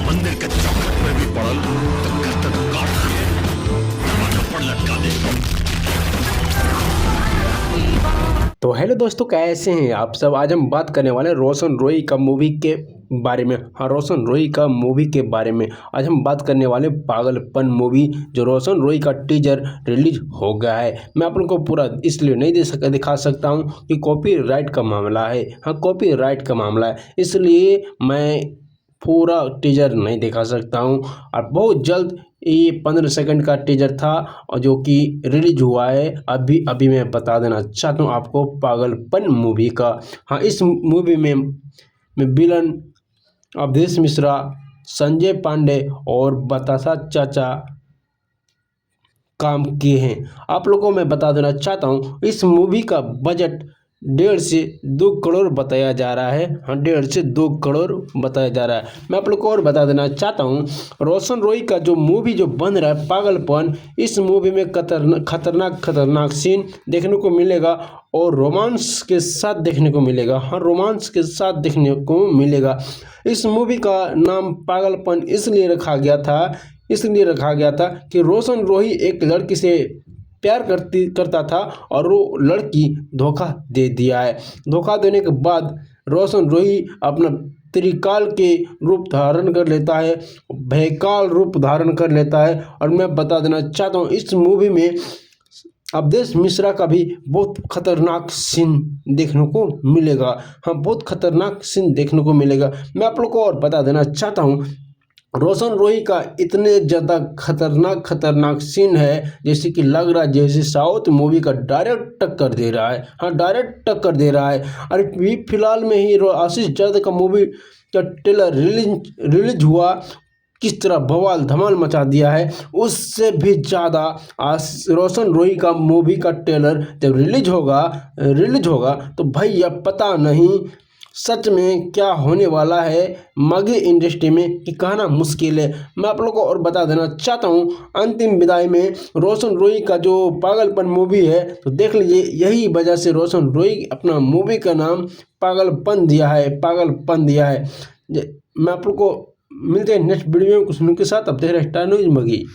मंदिर के चौखट पे भी पड़ल तो गर्दन काट के दरवाजा पर लटका दे। तो हेलो दोस्तों, कैसे हैं आप सब। आज हम बात करने वाले हैं रोशन रोई का मूवी के बारे में। हाँ, रोशन रोई का मूवी के बारे में आज हम बात करने वाले पागलपन मूवी, जो रोशन रोई का टीजर रिलीज हो गया है। मैं आप लोगों को पूरा इसलिए नहीं दिखा सकता हूँ कि कॉपीराइट का मामला है। हाँ, कॉपीराइट का मामला है, इसलिए मैं पूरा टीजर नहीं दिखा सकता हूँ। और बहुत जल्द ये 15 सेकंड का टीजर था और जो कि रिलीज हुआ है अभी मैं बता देना चाहता हूँ आपको पागलपन मूवी का। हाँ, इस मूवी में विलन अवधेश मिश्रा, संजय पांडे और बतासा चाचा काम किए हैं। आप लोगों को मैं बता देना चाहता हूँ, इस मूवी का बजट 1.5 से 2 करोड़ बताया जा रहा है। हाँ, 1.5 से 2 करोड़ बताया जा रहा है। मैं आप लोग को और बता देना चाहता हूँ, रोशन रोई का जो मूवी जो बन रहा है पागलपन, इस मूवी में खतरनाक सीन देखने को मिलेगा और रोमांस के साथ देखने को मिलेगा। हाँ, रोमांस के साथ देखने को मिलेगा। इस मूवी का नाम पागलपन इसलिए रखा गया था कि रोशन रोही एक लड़की से प्यार करता था और वो लड़की धोखा दे दिया है। धोखा देने के बाद रोशन रोही अपना त्रिकाल के रूप धारण कर लेता है, भयकाल रूप धारण कर लेता है। और मैं बता देना चाहता हूँ, इस मूवी में अवधेश मिश्रा का भी बहुत खतरनाक सीन देखने को मिलेगा। हाँ, बहुत खतरनाक सीन देखने को मिलेगा। मैं आप लोग को और बता देना चाहता हूँ, रोशन रोही का इतने ज़्यादा खतरनाक सीन है, जैसे कि लग रहा है जैसे साउथ मूवी का डायरेक्ट टक्कर दे रहा है। हाँ, डायरेक्ट टक्कर दे रहा है। और अभी फिलहाल में ही आशीष जैद का मूवी का ट्रेलर रिलीज हुआ, किस तरह बवाल धमाल मचा दिया है। उससे भी ज़्यादा रोशन रोही का मूवी का ट्रेलर जब रिलीज होगा तो भैया पता नहीं सच में क्या होने वाला है मगे इंडस्ट्री में, कि कहना मुश्किल है। मैं आप लोगों को और बता देना चाहता हूँ, अंतिम विदाई में रोशन रोई का जो पागलपन मूवी है, तो देख लीजिए यही वजह से रोशन रोई अपना मूवी का नाम पागलपन दिया है। मैं आप लोग को मिलते हैं नेक्स्ट वीडियो में कुछ के साथ। अब देख रहे हैं स्टार न्यूज़ मगी।